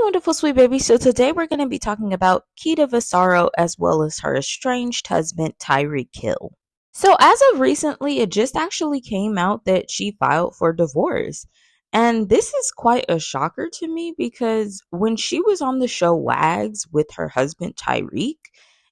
Wonderful sweet baby. So today we're going to be talking about Keeta Vaccaro as well as her estranged husband Tyreek Hill. So as of recently, it just actually came out that she filed for divorce. And this is quite a shocker to me because when she was on the show Wags with her husband Tyreek,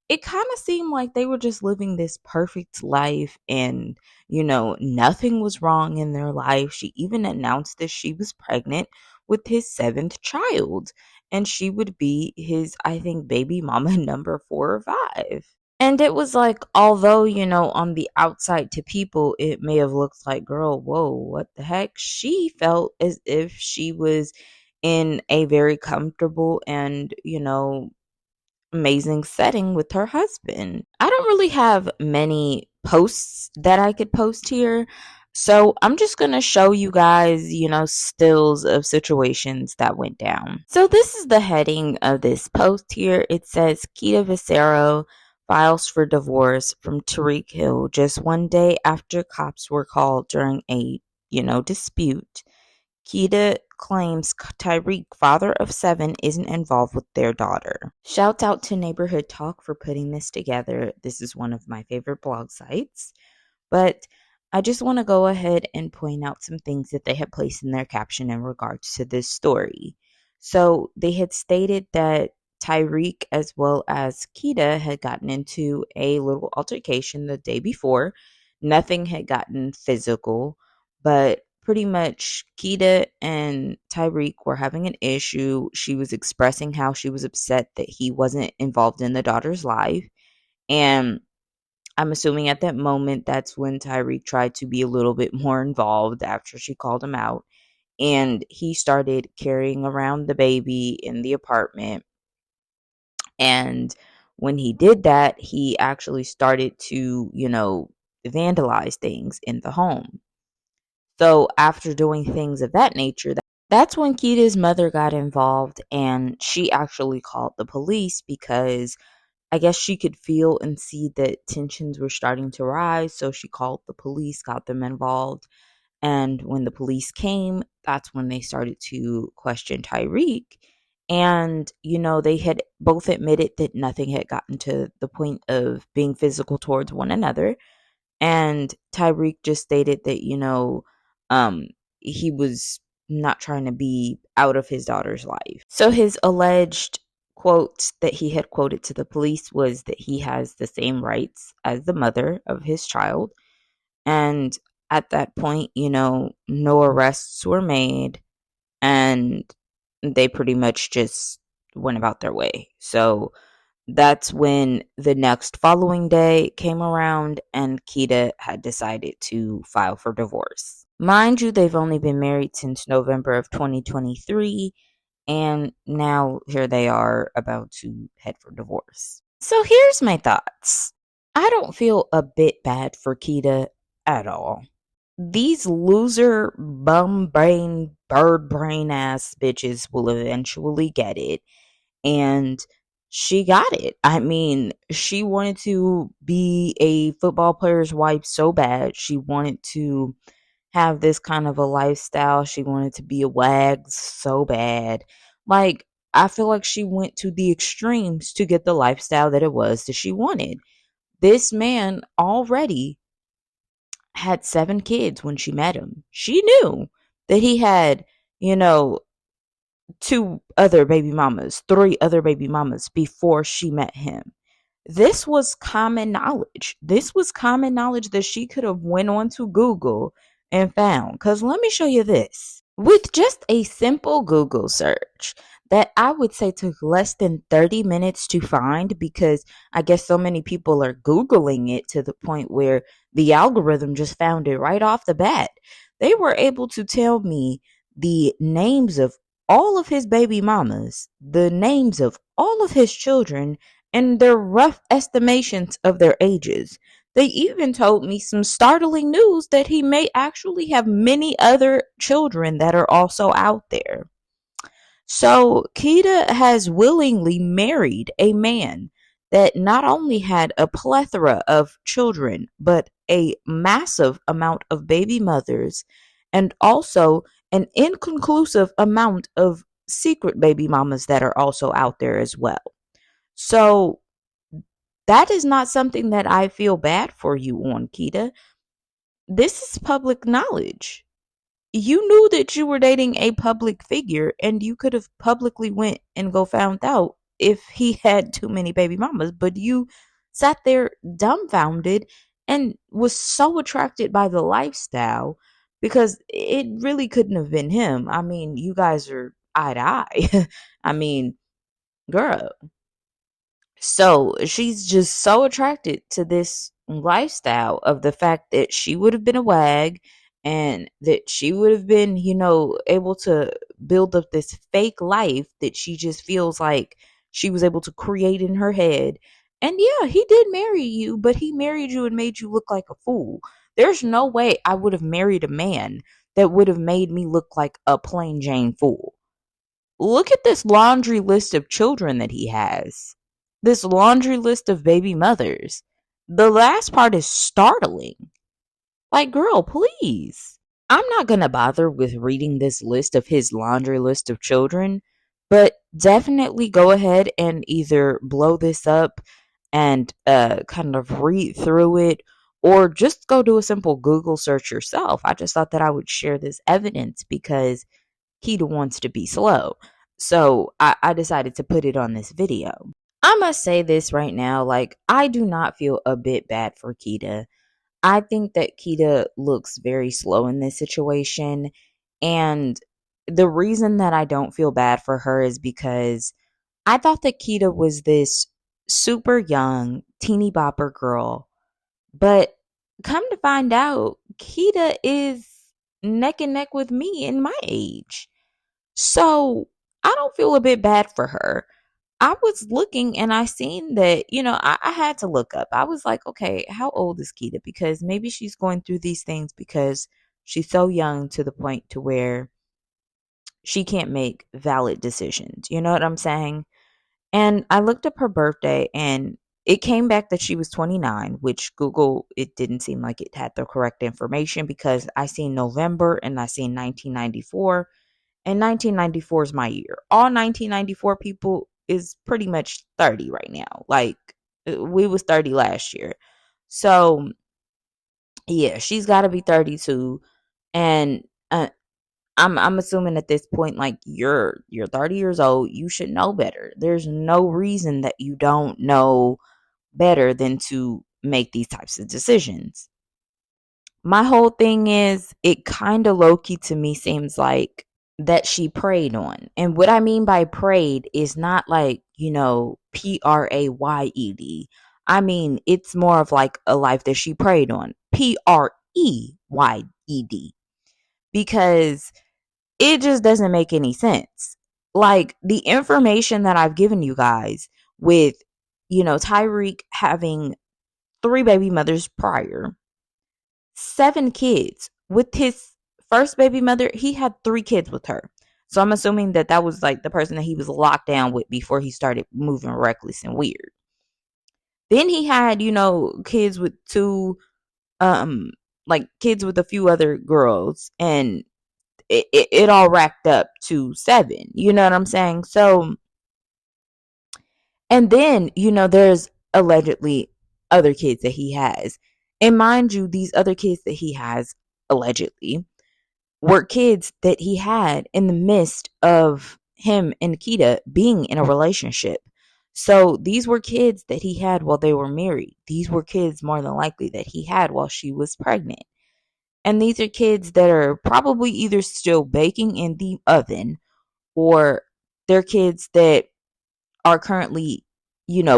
it kind of seemed like they were just living this perfect life and, nothing was wrong in their life. She even announced that she was pregnant with his seventh child, and she would be his, I think, baby mama number 4 or 5. And it was like, although, on the outside to people, it may have looked like, girl, whoa, what the heck? She felt as if she was in a very comfortable and, amazing setting with her husband. I don't really have many posts that I could post here. So I'm just going to show you guys, stills of situations that went down. So this is the heading of this post here. It says Keeta Vaccaro files for divorce from Tyreek Hill just one day after cops were called during a, dispute. Keeta claims Tyreek, father of 7, isn't involved with their daughter. Shouts out to Neighborhood Talk for putting this together. This is one of my favorite blog sites. But I just want to go ahead and point out some things that they had placed in their caption in regards to this story. So they had stated that Tyreek as well as Keeta had gotten into a little altercation the day before. Nothing had gotten physical, but pretty much Keeta and Tyreek were having an issue. She was expressing how she was upset that he wasn't involved in the daughter's life. And I'm assuming at that moment, that's when Tyreek tried to be a little bit more involved after she called him out. And he started carrying around the baby in the apartment. And when he did that, he actually started to, vandalize things in the home. So after doing things of that nature, that's when Keeta's mother got involved, and she actually called the police because I guess she could feel and see that tensions were starting to rise. So she called the police, got them involved. And when the police came, that's when they started to question Tyreek. And, they had both admitted that nothing had gotten to the point of being physical towards one another. And Tyreek just stated that, um, he was not trying to be out of his daughter's life. So his alleged quote that he had quoted to the police was that he has the same rights as the mother of his child. And at that point, no arrests were made, and they pretty much just went about their way. So that's when the next following day came around and Keeta had decided to file for divorce. Mind you, they've only been married since November of 2023, and now here they are about to head for divorce. So here's my thoughts. I don't feel a bit bad for Keeta at all. These loser, bum brain, bird brain ass bitches will eventually get it. And she got it. I mean, she wanted to be a football player's wife so bad. She wanted to have this kind of a lifestyle. She wanted to be a wag so bad. Like, I feel like she went to the extremes to get the lifestyle that it was that she wanted. This man already had 7 kids when she met him. She knew that he had, 2 other baby mamas, 3 other baby mamas before she met him. This was common knowledge. This was common knowledge that she could have went on to Google and found. Because let me show you this. With just a simple Google search that I would say took less than 30 minutes to find, because I guess so many people are Googling it to the point where the algorithm just found it right off the bat. They were able to tell me the names of all of his baby mamas, the names of all of his children, and their rough estimations of their ages. They even told me some startling news that he may actually have many other children that are also out there. So Keeta has willingly married a man that not only had a plethora of children, but a massive amount of baby mothers, and also an inconclusive amount of secret baby mamas that are also out there as well. So that is not something that I feel bad for you on, Keeta. This is public knowledge. You knew that you were dating a public figure, and you could have publicly went and go found out if he had too many baby mamas, but you sat there dumbfounded and was so attracted by the lifestyle because it really couldn't have been him. I mean, you guys are eye to eye. I mean, girl. So she's just so attracted to this lifestyle of the fact that she would have been a wag and that she would have been, able to build up this fake life that she just feels like she was able to create in her head. And yeah, he did marry you, but he married you and made you look like a fool. There's no way I would have married a man that would have made me look like a plain Jane fool. Look at this laundry list of children that he has. This laundry list of baby mothers. The last part is startling. Like, girl, please. I'm not going to bother with reading this list of his laundry list of children, but definitely go ahead and either blow this up and kind of read through it, or just go do a simple Google search yourself. I just thought that I would share this evidence because Keeta wants to be slow. So I decided to put it on this video. I must say this right now, like, I do not feel a bit bad for Keeta. I think that Keeta looks very slow in this situation. And the reason that I don't feel bad for her is because I thought that Keeta was this super young, teeny bopper girl. But come to find out, Keeta is neck and neck with me in my age. So I don't feel a bit bad for her. I was looking and I seen that, I had to look up. I was like, okay, how old is Keeta? Because maybe she's going through these things because she's so young to the point to where she can't make valid decisions. You know what I'm saying? And I looked up her birthday and it came back that she was 29, which Google, it didn't seem like it had the correct information because I seen November and I seen 1994. And 1994 is my year. All 1994 people is pretty much 30 right now. Like, we was 30 last year. So yeah, she's got to be 32. And I'm assuming at this point, like, you're 30 years old, you should know better. There's no reason that you don't know better than to make these types of decisions. My whole thing is, it kind of low-key to me seems like that she preyed on. And what I mean by preyed is not like, Prayed. I mean, it's more of like a life that she preyed on. Preyed. Because it just doesn't make any sense. Like, the information that I've given you guys with, Tyreek having 3 baby mothers prior, 7 kids. With his first baby mother, he had 3 kids with her. So I'm assuming that that was like the person that he was locked down with before he started moving reckless and weird. Then he had, kids with 2, like kids with a few other girls, and it all racked up to 7. You know what I'm saying? So, and then, there's allegedly other kids that he has. And mind you, these other kids that he has, allegedly, were kids that he had in the midst of him and Keeta being in a relationship. So these were kids that he had while they were married. These were kids more than likely that he had while she was pregnant. And these are kids that are probably either still baking in the oven, or they're kids that are currently,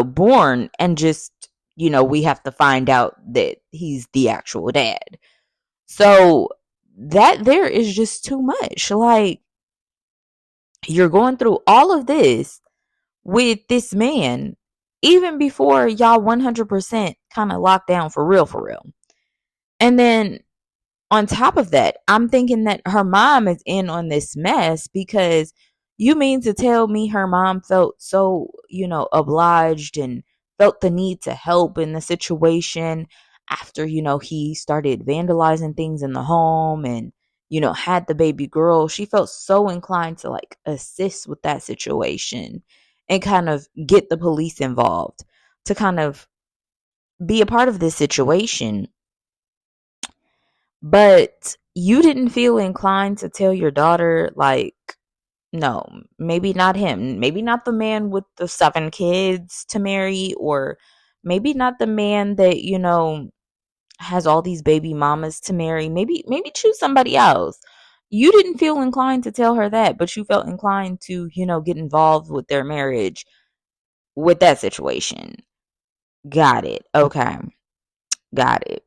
born and just, we have to find out that he's the actual dad. So that there is just too much. Like, you're going through all of this with this man even before y'all 100% kind of locked down for real, for real. And then on top of that, I'm thinking that her mom is in on this mess, because you mean to tell me her mom felt so, obliged and felt the need to help in the situation after, he started vandalizing things in the home and, had the baby girl, she felt so inclined to like assist with that situation and kind of get the police involved to kind of be a part of this situation. But you didn't feel inclined to tell your daughter, like, no, maybe not him. Maybe not the man with the 7 kids to marry, or maybe not the man that, has all these baby mamas to marry. Maybe choose somebody else. You didn't feel inclined to tell her that, but you felt inclined to, get involved with their marriage with that situation. Got it. Okay. Got it.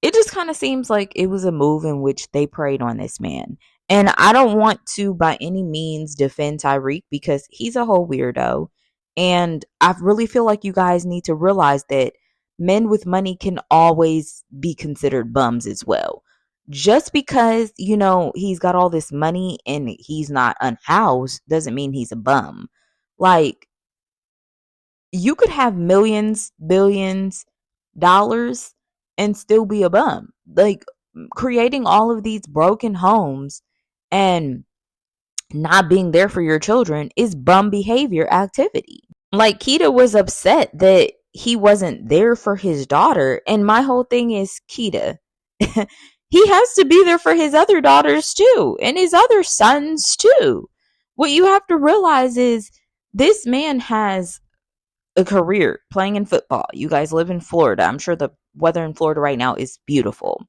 It just kind of seems like it was a move in which they preyed on this man. And I don't want to by any means defend Tyreek because he's a whole weirdo. And I really feel like you guys need to realize that men with money can always be considered bums as well. Just because, he's got all this money and he's not unhoused doesn't mean he's a bum. Like, you could have millions, billions dollars and still be a bum. Like, creating all of these broken homes and not being there for your children is bum behavior activity. Like, Keeta was upset that he wasn't there for his daughter. And my whole thing is, Keeta, he has to be there for his other daughters too, and his other sons too. What you have to realize is this man has a career playing in football. You guys live in Florida. I'm sure the weather in Florida right now is beautiful.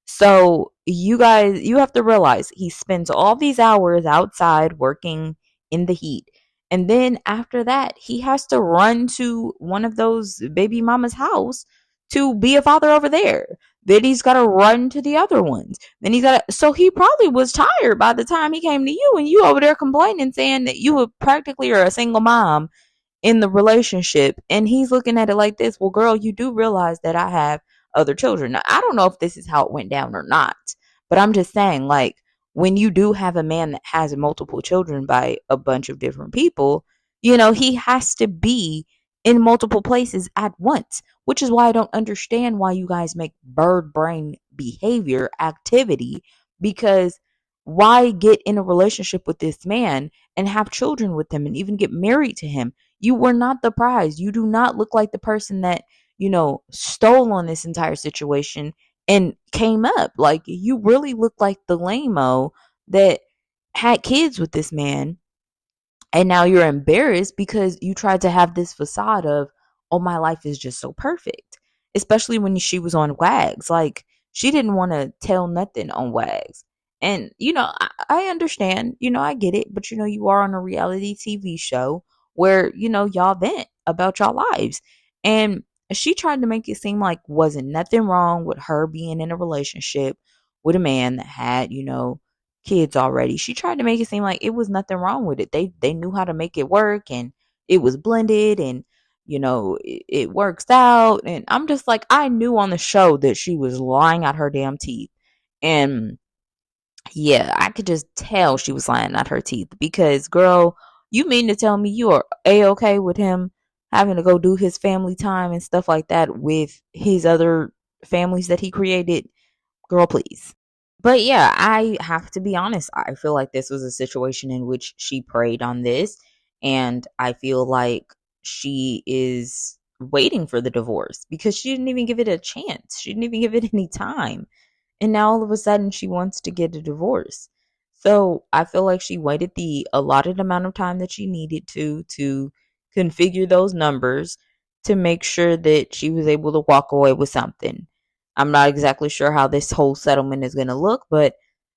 So you have to realize he spends all these hours outside working in the heat. And then after that, he has to run to one of those baby mama's house to be a father over there. Then he's got to run to the other ones. Then so he probably was tired by the time he came to you, and you over there complaining, saying that you practically are a single mom in the relationship. And he's looking at it like this: well, girl, you do realize that I have other children. Now, I don't know if this is how it went down or not, but I'm just saying, like, when you do have a man that has multiple children by a bunch of different people, he has to be in multiple places at once, which is why I don't understand why you guys make bird brain behavior activity. Because why get in a relationship with this man and have children with him and even get married to him? You were not the prize. You do not look like the person that, stole on this entire situation and came up. Like, you really look like the lame-o that had kids with this man. And now you're embarrassed because you tried to have this facade of, oh, my life is just so perfect. Especially when she was on Wags. Like, she didn't want to tell nothing on Wags. And, I understand, I get it. But, you are on a reality TV show where, y'all vent about y'all lives. And she tried to make it seem like wasn't nothing wrong with her being in a relationship with a man that had, kids already. She tried to make it seem like it was nothing wrong with it. They knew how to make it work, and it was blended, and it works out. And I'm just like, I knew on the show that she was lying out her damn teeth. And yeah, I could just tell she was lying out her teeth, because, girl, you mean to tell me you are A-okay with him having to go do his family time and stuff like that with his other families that he created? Girl, please. But yeah, I have to be honest. I feel like this was a situation in which she preyed on this. And I feel like she is waiting for the divorce because she didn't even give it a chance. She didn't even give it any time. And now all of a sudden she wants to get a divorce. So I feel like she waited the allotted amount of time that she needed to configure those numbers to make sure that she was able to walk away with something. I'm not exactly sure how this whole settlement is going to look, but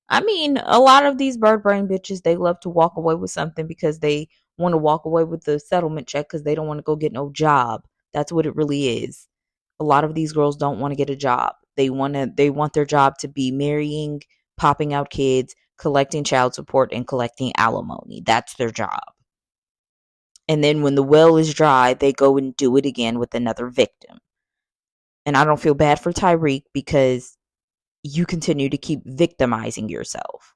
I mean, a lot of these bird brain bitches, they love to walk away with something because they want to walk away with the settlement check because they don't want to go get no job. That's what it really is. A lot of these girls don't want to get a job. They want their job to be marrying, popping out kids, collecting child support, and collecting alimony. That's their job. And then when the well is dry, they go and do it again with another victim. And I don't feel bad for Tyreek because you continue to keep victimizing yourself.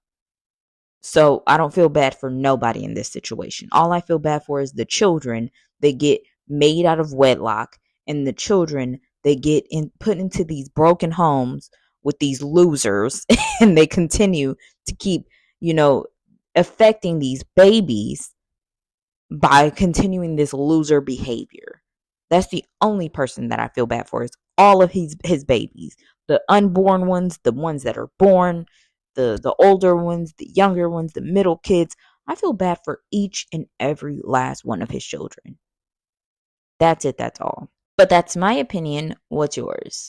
So I don't feel bad for nobody in this situation. All I feel bad for is the children that get made out of wedlock, and the children that get put into these broken homes with these losers and they continue to keep, you know, affecting these babies by continuing this loser behavior. That's the only person that I feel bad for is all of his babies. The unborn ones, the ones that are born, the older ones, the younger ones, the middle kids. I feel bad for each and every last one of his children. That's it, that's all. But that's my opinion. What's yours?